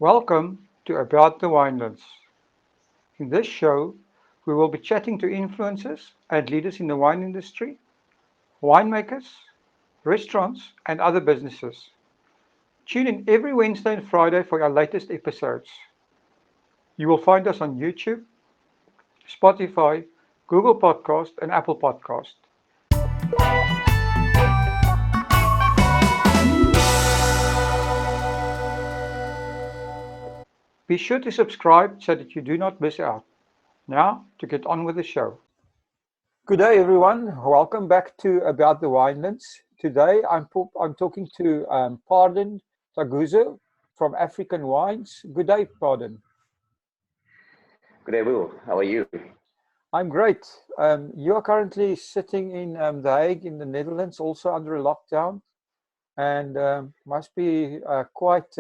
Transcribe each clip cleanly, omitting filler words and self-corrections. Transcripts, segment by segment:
Welcome to About the Winelands. In this show, we will be chatting to influencers and leaders in the wine industry, winemakers, restaurants, and other businesses. Tune in every Wednesday and Friday for our latest episodes. You will find us on YouTube, Spotify, Google Podcast, and Apple Podcast. Be sure to subscribe so that you do not miss out. Now, to get on with the show. Good day, everyone. Welcome back to About the Winelands. Today, I'm talking to Pardon Taguzu from African Wines. Good day, Pardon. Good day, Will. How are you? I'm great. You are currently sitting in The Hague in the Netherlands, also under a lockdown, and must be quite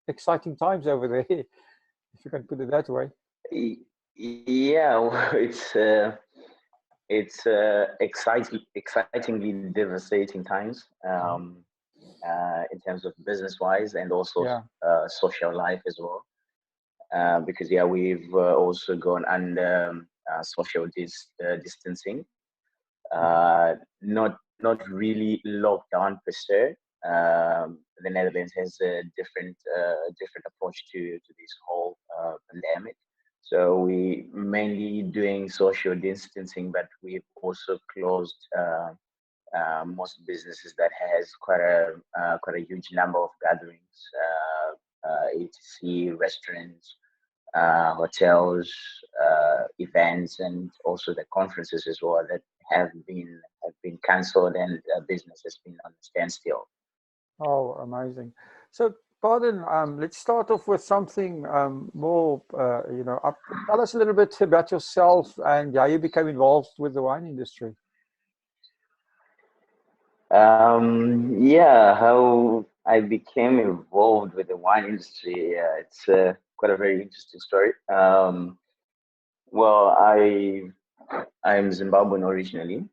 exciting times over there, if you can put it that way. Yeah, well, it's excitingly devastating times in terms of business wise and also Yeah. social life as well. Because we've also gone under social distancing. Not really lockdown per se. The Netherlands has a different approach to this whole pandemic. So we mainly doing social distancing, but we've also closed most businesses that has quite a huge number of gatherings, etc. Restaurants, hotels, events, and also the conferences as well that have been cancelled, and business has been on standstill. Oh, amazing. So, Pardon, let's start off with something more, tell us a little bit about yourself and how you became involved with the wine industry. Yeah, how I became involved with the wine industry. It's quite a very interesting story. Well, I'm Zimbabwean originally,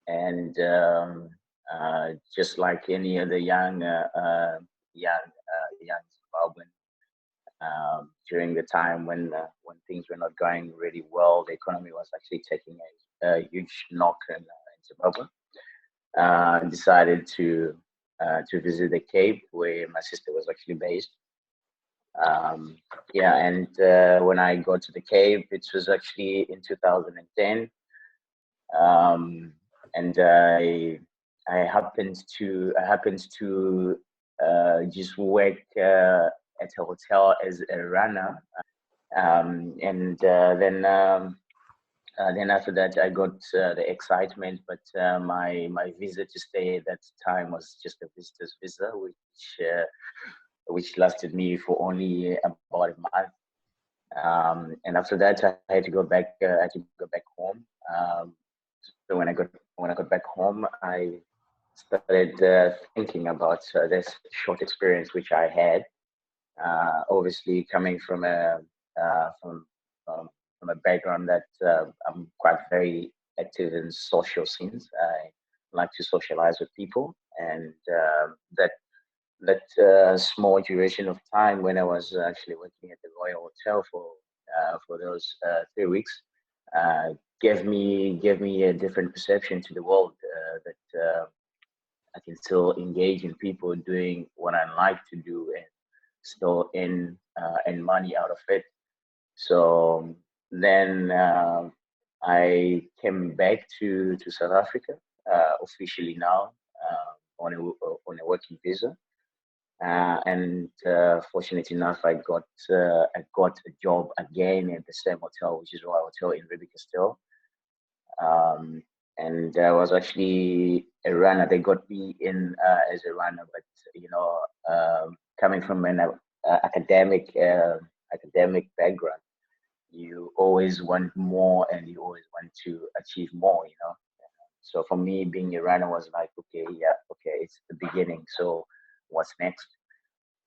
and just like any other young Zimbabwean, during the time when things were not going really well, the economy was actually taking a huge knock in Zimbabwe. Decided to visit the Cape where my sister was actually based. Yeah, and when I got to the Cape, it was actually in 2010, um, and I happened to just work at a hotel as a runner, and then after that, I got the excitement, but my visa to stay at that time was just a visitor's visa, which lasted me for only about a month. And after that, I had to go back. I had to go back home. So when I got back home, I started thinking about this short experience which I had. Obviously, coming uh, from from from a background that I'm quite very active in social scenes. I like to socialize with people, and that small duration of time when I was actually working at the Royal Hotel for those 3 weeks uh, gave me a different perception to the world, that I can still engage in people doing what I like to do and still earn money out of it. So then I came back to South Africa officially now, on a working visa. And fortunately enough, I got a job again at the same hotel, which is Royal Hotel in Ruby Castile. Um, and I was actually a runner. They got me in as a runner, but coming from an academic background, you always want more, and you always want to achieve more. So for me, being a runner was like, okay, yeah, okay, it's the beginning. So what's next?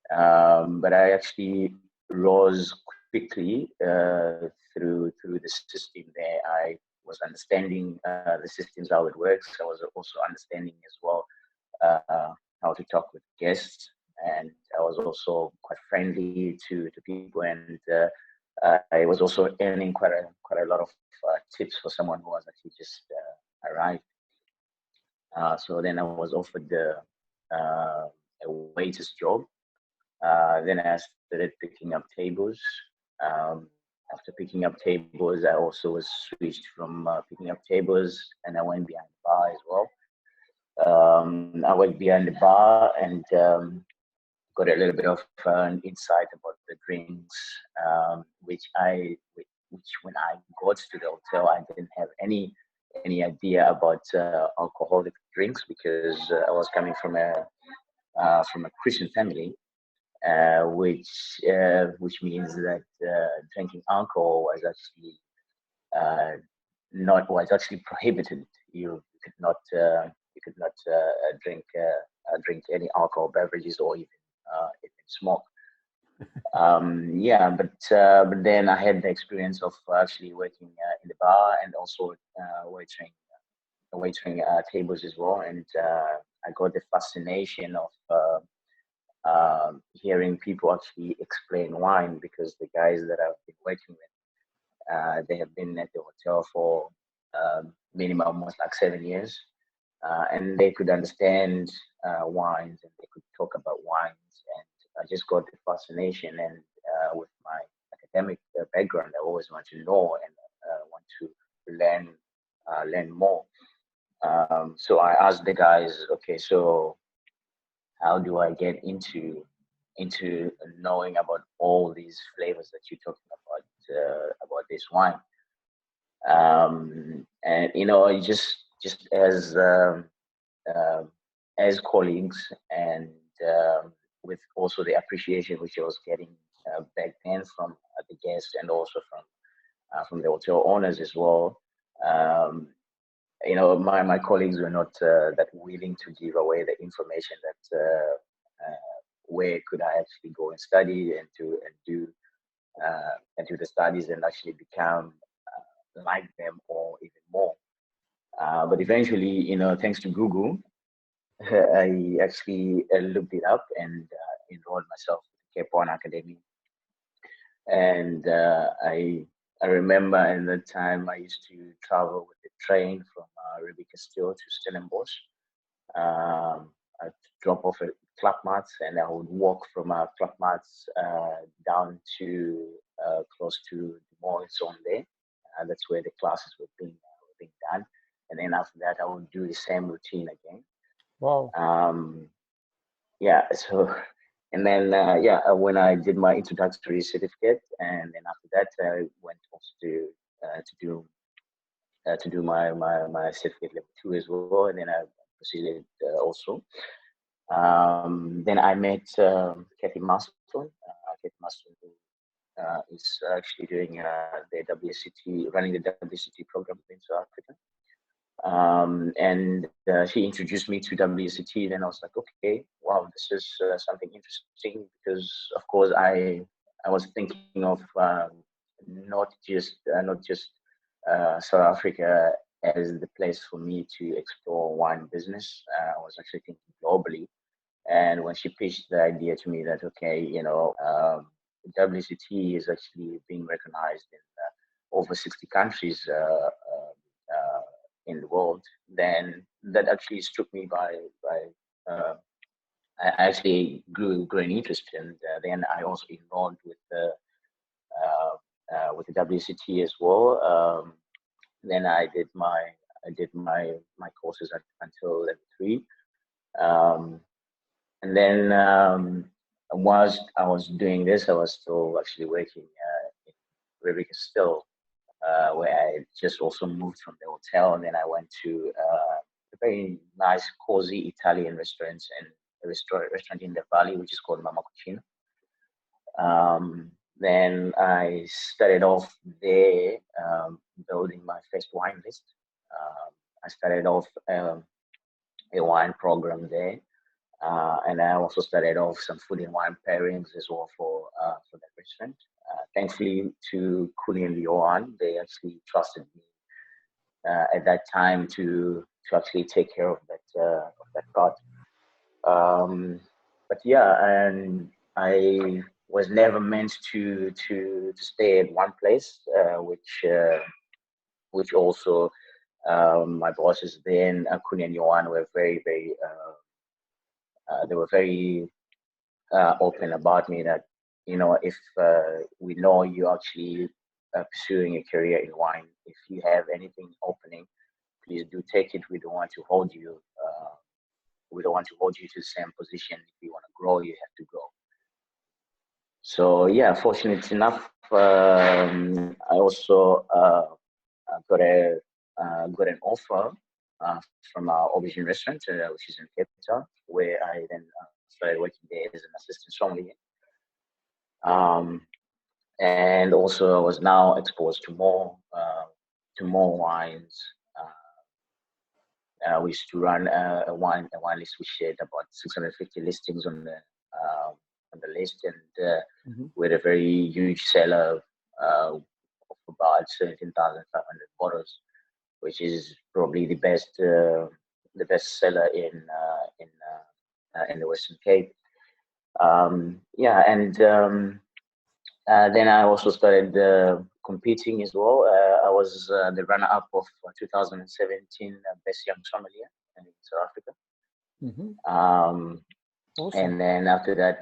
But I actually rose quickly through the system there. I was understanding the systems, how it works. I was also understanding as well uh, how to talk with guests, and I was was also quite friendly to people, and I was also earning quite a lot of tips for someone who was actually just arrived. So then I was offered a waiter's job. Then I started picking up tables. Um, After picking up tables, I also was switched from picking up tables, and I went behind the bar as well. I went behind the bar and got a little bit of an insight about the drinks, which when I got to the hotel, I didn't have any idea about alcoholic drinks because I was coming from a Christian family, which means that drinking alcohol was actually uh, not was actually prohibited. You could not drink any alcohol beverages or even smoke. Yeah, but then I had the experience of actually working in the bar and also waitering tables as well, and I got the fascination of hearing people actually explain wine because the guys that I've been working with, they have been at the hotel for minimum almost like 7 years, and they could understand wines and they could talk about wines. And I just got the fascination. And with my academic background, I always want to know and want to learn more. So I asked the guys, okay, so how do I get into knowing about all these flavors that you're talking about this wine? And just um, as colleagues, and with also the appreciation which I was getting back then from the guests and also from the hotel owners as well. Um, my colleagues were not that willing to give away the information that where could I actually go and study and do the studies and actually become like them or even more. But eventually, thanks to Google, I actually looked it up and enrolled myself in Cape One Academy. And I remember in that time I used to travel with the train from Rebecca Still to Stellenbosch. I'd drop off at Klapmats and I would walk from Klapmats down to close to the mall zone there. That's where the classes were being done. And then after that, I would do the same routine again. Wow. Um, yeah, so and then when I did my introductory certificate, and then after that, I went also to do my certificate level 2 as well, and then I proceeded also. Then I met Kathy Marston. Kathy Marston, who is actually doing the WCT, running the WCT program in South Africa. And she introduced me to WCT. Then I was like, okay, wow, this is something interesting because, of course, I was thinking of not just South Africa as the place for me to explore wine business. I was actually thinking globally. And when she pitched the idea to me that, okay, WCT is actually being recognized in over 60 countries in the world, then that actually struck me by I actually grew an interest, and then I also enrolled with the WCT as well. Then I did my courses until level 3. Um, And then whilst I was doing this, I was still actually working in Rebecca Still, where I just also moved from the hotel, and then I went to a very nice, cozy Italian restaurant and a restaurant in the valley, which is called Mama Cucina. Then I started off there, building my first wine list. I started off a wine program there. And I also started off some food and wine pairings as well for that restaurant. Thankfully to Kuni and Johan, they actually trusted me at that time to actually take care of that part. Um, but yeah, and I was never meant to stay at one place, which also my bosses then, Kuni and Yohan, were they were very open about me that, if we know you're actually pursuing a career in wine, if you have anything opening, please do take it. We don't want to hold you. We don't want to hold you to the same position. If you want to grow, you have to grow. So yeah, fortunate enough, I also got an offer from our aubergine restaurant, which is in Cape Town, where I then started working there as an assistant sommelier. Um, and also, I was now exposed to more wines. We used to run a wine list. We shared about 650 listings on the list, and Mhm. we had a very huge seller of about 17,500 bottles, which is probably the best seller in the Western Cape. Yeah, and then I also started competing as well. I was the runner-up of 2017 Best Young Sommelier in South Africa. Mhm. Um, Awesome. and then after that,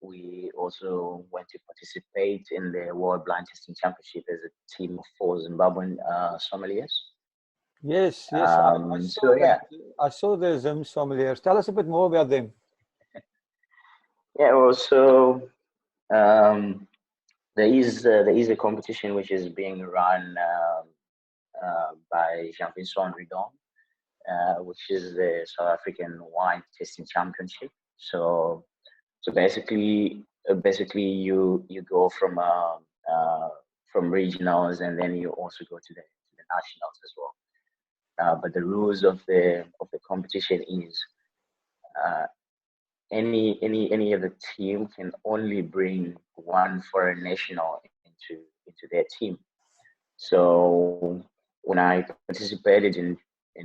we also went to participate in the World Blind Tasting Championship as a team of four Zimbabwean sommeliers. Yes, yes, I So saw yeah, that. I saw the Zim sommeliers. Tell us a bit more about them. yeah. Well, so um, there is a competition which is being run by Jean-Vincent Ridon, which is the South African Wine Tasting Championship. So basically you go from regionals, and then you also go to the nationals as well. But the rules of the competition is uh, any of the team can only bring one foreign national into their team. So when I participated in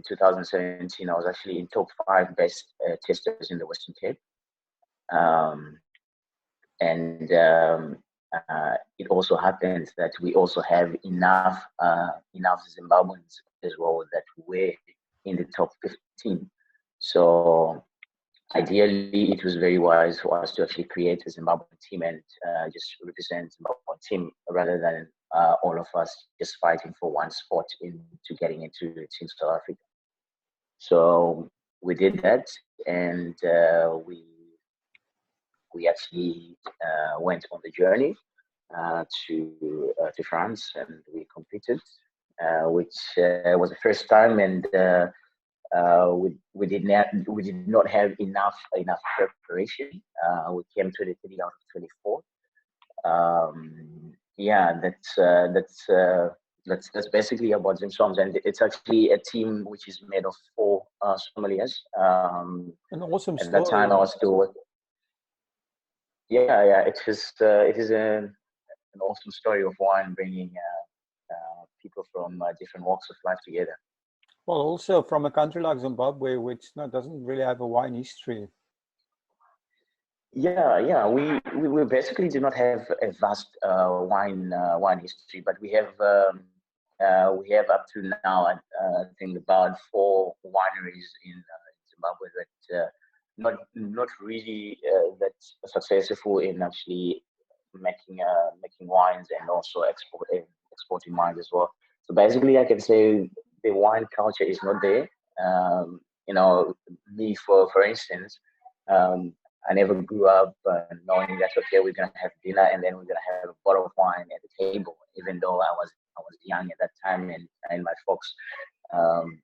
2017, I was actually in top five best testers in the Western Cape. Um, and it also happens that we also have enough Zimbabweans as well that were in the top 15. So ideally, it was very wise for us to actually create a Zimbabwean team and just represent Zimbabwean team rather than all of us just fighting for one spot into getting into Team South Africa. So we did that, and we actually went on the journey to France, and we competed, which was the first time, and we did not have enough preparation. We came 23 out of 24. Yeah, that's basically about Zim Soms, and it's actually a team which is made of four sommeliers. An awesome At that time, I story. was still working. Yeah, it is an awesome story of wine bringing people from different walks of life together. Well, also from a country like Zimbabwe, which doesn't really have a wine history. Yeah. We basically do not have a vast wine history, but we have up to now, I think, about four wineries in Zimbabwe that not really that successful in actually making wines and also exporting wines as well. So basically, I can say the wine culture is not there. Me for instance. Um, I never grew up knowing that okay, we're gonna have dinner and then we're gonna have a bottle of wine at the table. Even though I was young at that time, and my folks um,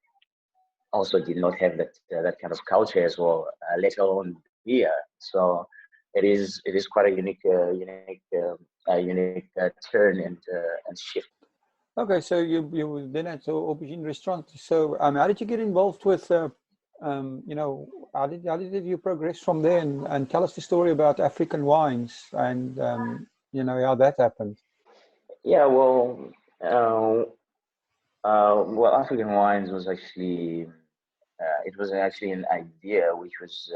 also did not have that kind of culture as well, let alone beer. So it is quite a unique turn and shift. Okay, so you then at the aubergine restaurant. So how did you get involved with how did you progress from there, and tell us the story about African wines and how that happened. Yeah, uh, African wines was actually it was actually an idea which was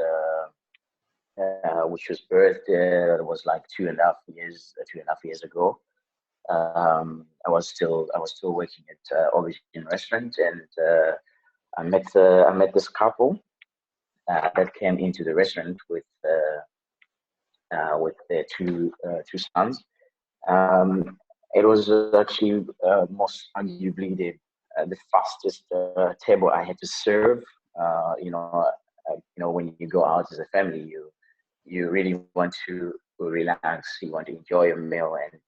which was birthed. It was like 2.5 years ago. I was still working at Origin Restaurant, and I met this couple that came into the restaurant with their two sons. Um, it was actually most arguably the fastest table I had to serve. When you go out as a family, you really want to relax, you want to enjoy your meal, and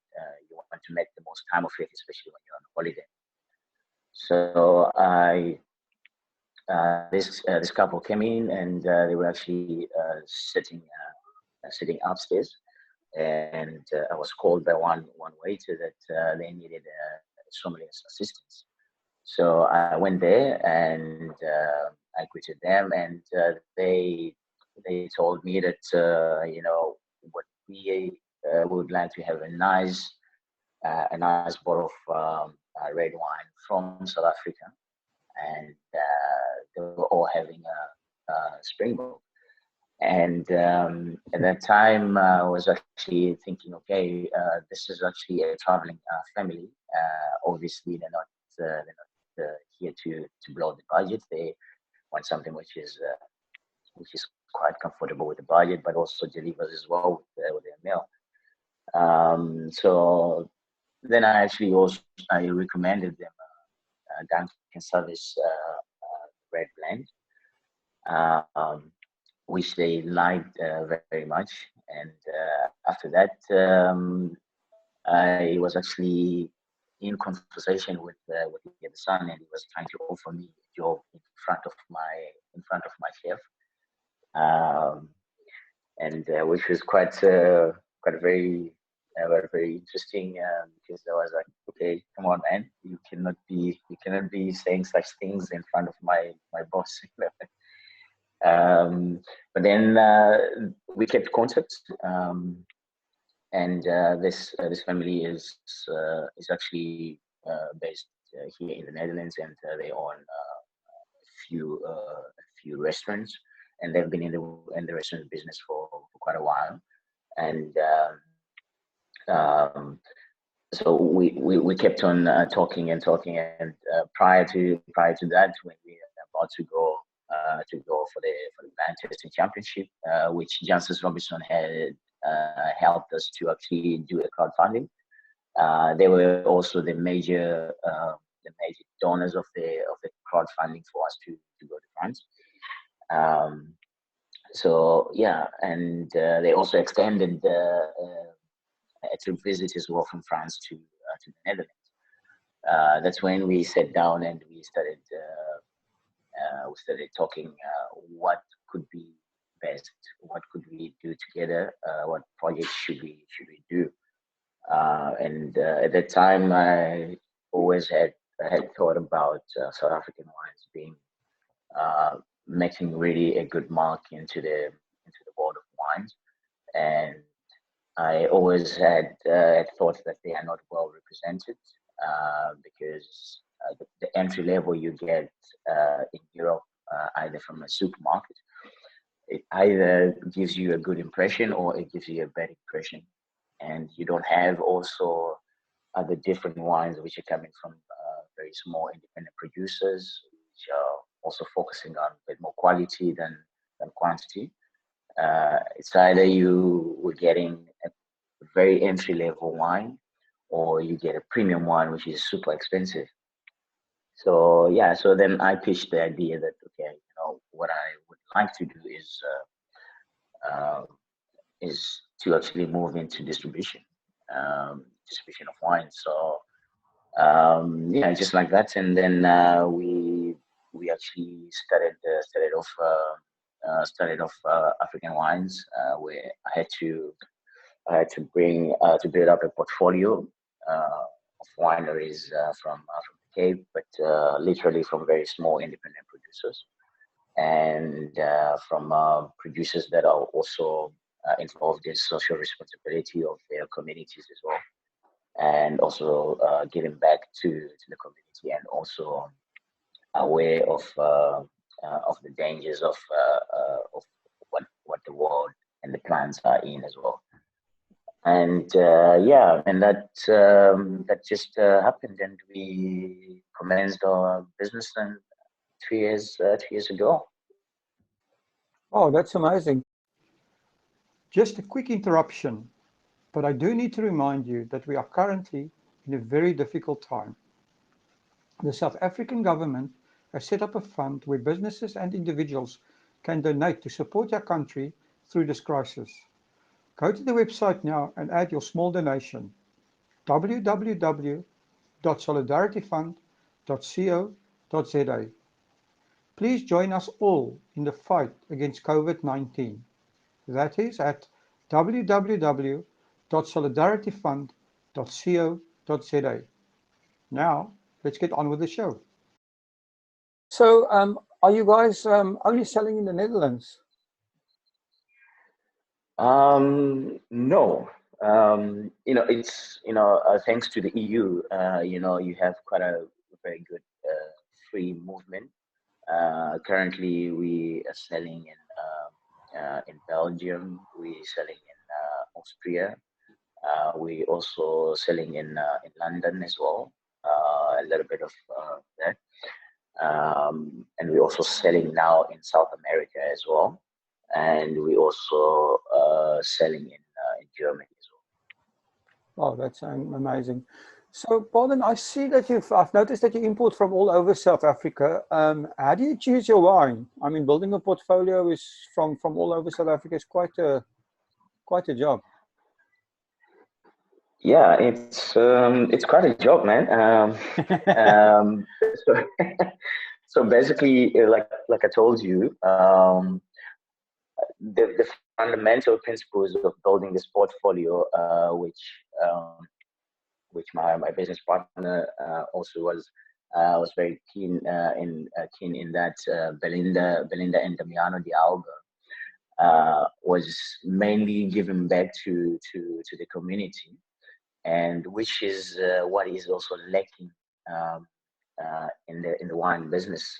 you want to make the most time of it, especially when you're on holiday. So this couple came in, and they were actually sitting upstairs, and I was called by one waiter that they needed somebody's assistance. So I went there, and I greeted them, and they told me that what we would like to have a nice bottle of red wine from South Africa, and they were all having a Springbok. And at that time, I was actually thinking, okay, this is actually a traveling family. Obviously, they're not here to blow the budget. They want something which is quite comfortable with the budget, but also delivers as well with their meal. So then I recommended them Dunkin' Service red blend, um, which they liked very much. And after that, I was actually in conversation with the other son, and he was trying to offer me a job in front of my chef, um, and which was quite very interesting, because I was like, okay, come on, man, you cannot be saying such things in front of my boss. But then we kept contact, and this family is actually based here in the Netherlands, and they own a few restaurants, and they've been in the restaurant business for quite a while. And um, so we kept on talking and talking, and prior to that, when we were about to go for the blind testing championship, which Janssen Robinson had helped us to actually do a crowdfunding. They were also the major donors of the crowdfunding for us to go to France. Um, so yeah, and they also extended a trip visit as well from France to the Netherlands. That's when we sat down and we started talking what could be best, what could we do together, what projects should we do. And at that time, I had thought about South African wines being uh, making really a good mark into the world of wines, and I always had thought that they are not well represented, because the entry level you get in Europe, either from a supermarket, it either gives you a good impression or it gives you a bad impression, and you don't have also other different wines which are coming from very small independent producers, which are also focusing on a bit more quality than quantity. It's either you were getting a very entry level wine, or you get a premium wine which is super expensive. So yeah, so then I pitched the idea that, okay, what I would like to do uh, is to actually move into distribution of wine. So yeah, just like that, and then we actually started off African wines, where I had to build up a portfolio of wineries from the Cape, but literally from very small independent producers, and from producers that are also involved in social responsibility of their communities as well, and also giving back to the community, and also aware of the dangers of what the world plants are in as well. And yeah, and that just happened, and we commenced our business in 2 years ago. Oh, that's amazing. Just a quick interruption, but I do need to remind you that we are currently in a very difficult time. The South African government has set up a fund where businesses and individuals can donate to support their country through this crisis. Go to the website now and add your small donation: www.solidarityfund.co.za. Please join us all in the fight against COVID-19. That is at www.solidarityfund.co.za. Now, let's get on with the show. So, are you guys only selling in the Netherlands? No, it's thanks to the EU, you have quite a very good free movement. Currently, we are selling in Belgium. We're selling in Austria. We also selling in London as well. A little bit of that, and we're also selling now in South America as well, and we also selling in Germany as Oh, that's amazing. So, Pardon, I see that I've noticed that you import from all over South Africa. How do you choose your wine? I mean, building a portfolio is from all over South Africa is quite a job. yeah, it's quite a job, man. Um, so, so basically, like I told you, the fundamental principles of building this portfolio, um, which my business partner also was very keen in that Belinda and Damiano Dialga was mainly given back to the community, and which is what is also lacking um, in the wine business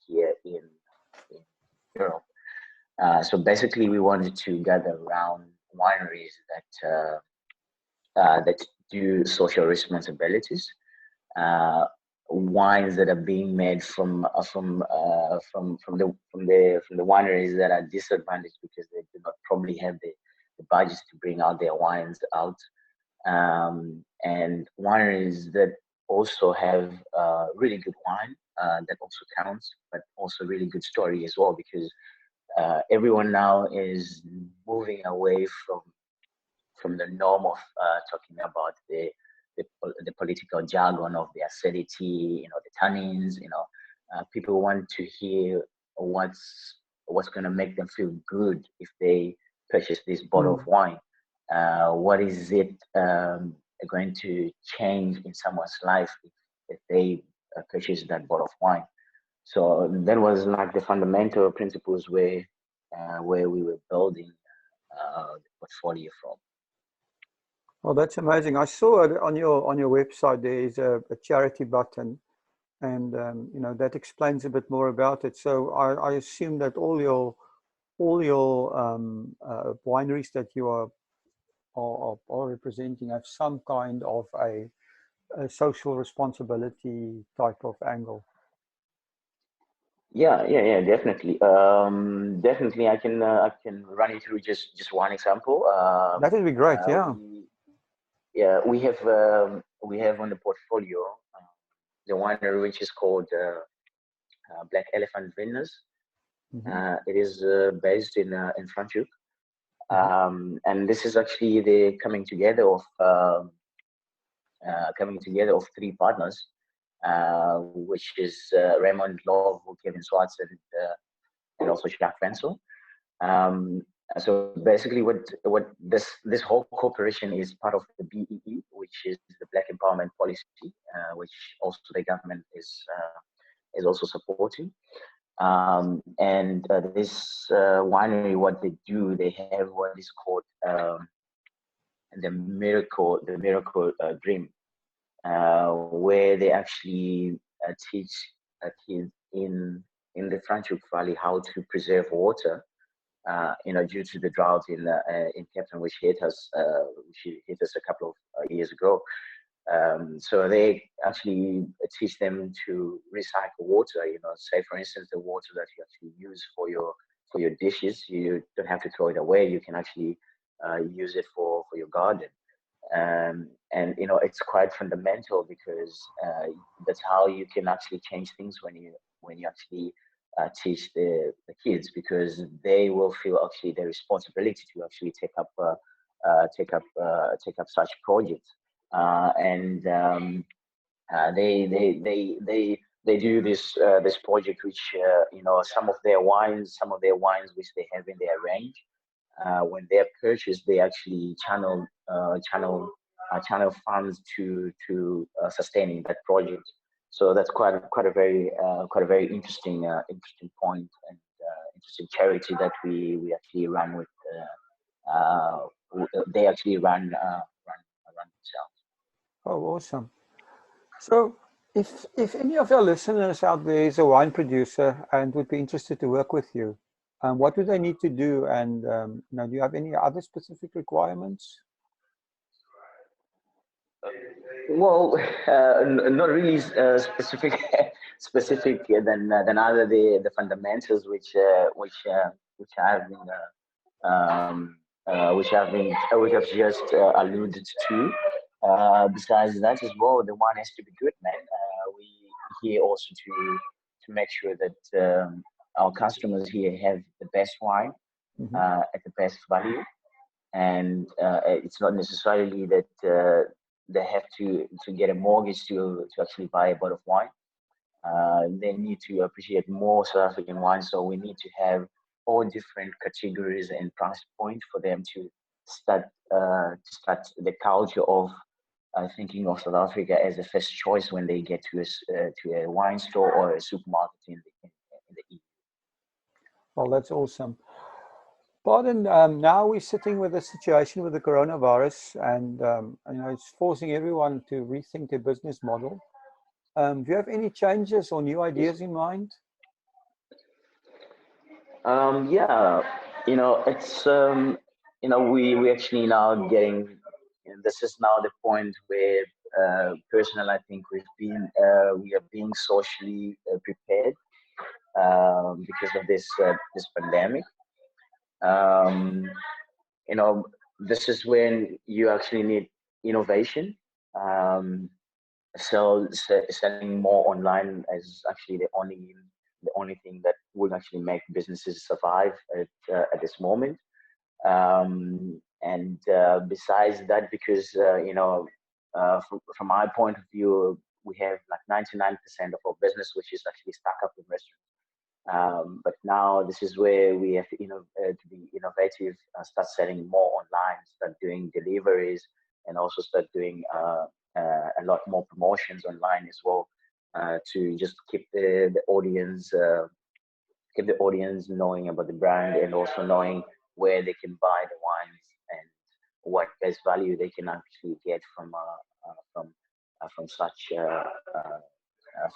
here in Europe. So basically, we wanted to gather around wineries that do social responsibilities, uh, wines that are being made from the wineries that are disadvantaged because they do not probably have the budgets to bring out their wines out, and wineries that also have really good wine that also counts, but also really good story as well, because everyone now is moving away from the norm of talking about the political jargon of the acidity, the tannins. People want to hear what's going to make them feel good if they purchase this bottle of Mm. wine. What is it going to change in someone's life if they purchase that bottle of wine? So that was like the fundamental principles where we were building the portfolio from. Well, that's amazing. I saw it on your website. There is a charity button, and that explains a bit more about it. So I assume that all your wineries that you are representing have some kind of a social responsibility type of angle. Yeah, definitely. Definitely, I can run you through just one example. That would be great. Yeah. We have on the portfolio the winery which is called Black Elephant Vineyards. Hmm. It is based in Franschhoek, Hmm. and this is actually the coming together of three partners, which is Raymond Love, Kevin Swartz, and also Jacques Wenzel. Um, so basically, what this whole corporation is part of the BEE, which is the Black Empowerment Policy, which also the government is also supporting. And this winery, what they do, they have what is called the miracle dream, where they actually teach kids in the Franschhoek Valley how to preserve water due to the drought in Cape Town, which hit us a couple of years ago. So they actually teach them to recycle water. Say for instance, the water that you actually use for your dishes, you don't have to throw it away. You can actually use it for your garden. And it's quite fundamental because that's how you can actually change things when you actually teach the kids, because they will feel actually the responsibility to actually take up such projects. And they do this project, which some of their wines which they have in their range, when they're purchased, they actually channel funds to sustaining that project. So that's quite a very interesting point, and interesting charity that we actually run with. They actually run themselves. Oh, awesome. So, if any of our listeners out there is a wine producer and would be interested to work with you, what do they need to do? And do you have any other specific requirements? Well, not really specific than other the fundamentals which I've been which I've just alluded to. Besides that as well, the wine has to be good, man. We here also to make sure that our customers here have the best wine Hmm. at the best value, and it's not necessarily that they have to get a mortgage to actually buy a bottle of wine. They need to appreciate more South African wine, so we need to have all different categories and price points for them start to start the culture of thinking of South Africa as a first choice when they get to a wine store or a supermarket in the EU. Well, that's awesome. Pardon, now we're sitting with a situation with the coronavirus, and it's forcing everyone to rethink their business model. Do you have any changes or new Yes. ideas in mind? Yeah, we actually now getting. This is now the point where, personal, I think we are being socially prepared because of this pandemic. Um, this is when you actually need innovation. Um, selling more online is actually the only thing that would actually make businesses survive at this moment. And besides that, because from my point of view, we have like 99% of our business which is actually stuck up in restaurants. But now this is where we have to be innovative, start selling more online, start doing deliveries, and also start doing a lot more promotions online as well, to just keep the audience knowing about the brand, and also knowing where they can buy the wines, and what best value they can actually get from such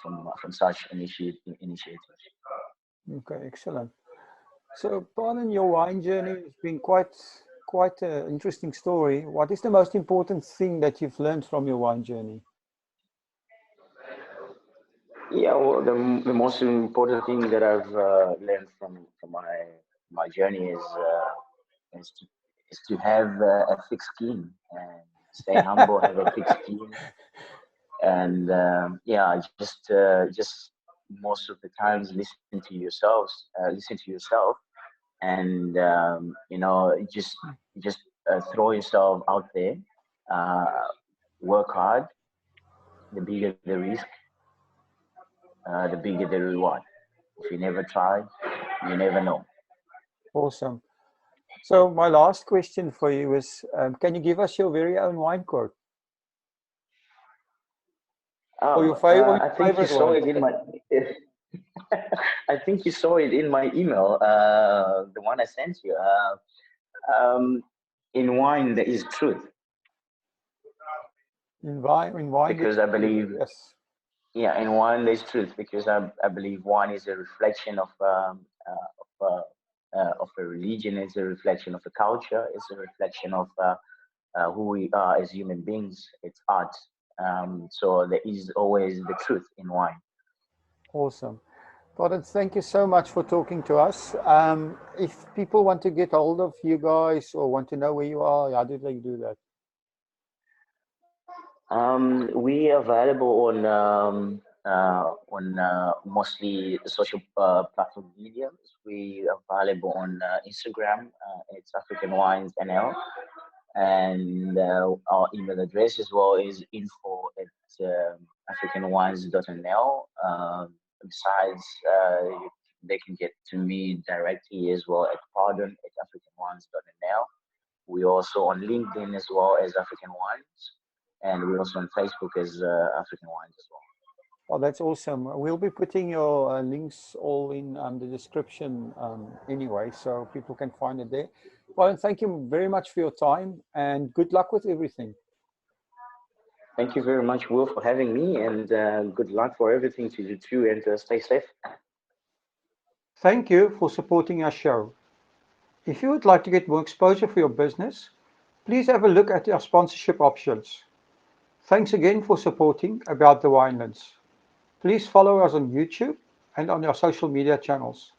from such initiatives. Okay, excellent. So, pardon, your wine journey has been quite an interesting story. What is the most important thing that you've learned from your wine journey? Yeah, well, the most important thing that I've learned from my journey is to have a thick skin, and stay humble, have a thick skin, and yeah, just most of the times listen to yourself, and just throw yourself out there, uh, work hard. The bigger the risk, the bigger the reward. If you never try, you never know. Awesome. So, my last question for you is, can you give us your very own wine quote or or I your think you favorite saw one? it in my. I think you saw it in my email, the one I sent you. In wine, there is truth, In wine, because there's I truth. believe, Yes. yeah, in wine there's truth, because I believe wine is a reflection of of a religion. It's a reflection of a culture. It's a reflection of who we are as human beings. It's art. So there is always the truth in wine. Awesome. Pardon, thank you so much for talking to us. If people want to get hold of you guys or want to know where you are, how do they do that? We are available on mostly social platform mediums. We are available on Instagram. It's African Wines NL, and our email address as well is info at africanwines.nl. Besides, they can get to me directly as well at pardon at africanwines.nl. We're also on LinkedIn as well as African Wines, and we're also on Facebook as African Wines as well. Oh, that's awesome. We'll be putting your links all in the description anyway, so people can find it there. Well, thank you very much for your time and good luck with everything. Thank you very much, Will, for having me, and good luck for everything to you too, and stay safe. Thank you for supporting our show. If you would like to get more exposure for your business, please have a look at our sponsorship options. Thanks again for supporting About the Winelands. Please follow us on YouTube and on our social media channels.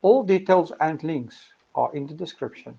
All details and links are in the description.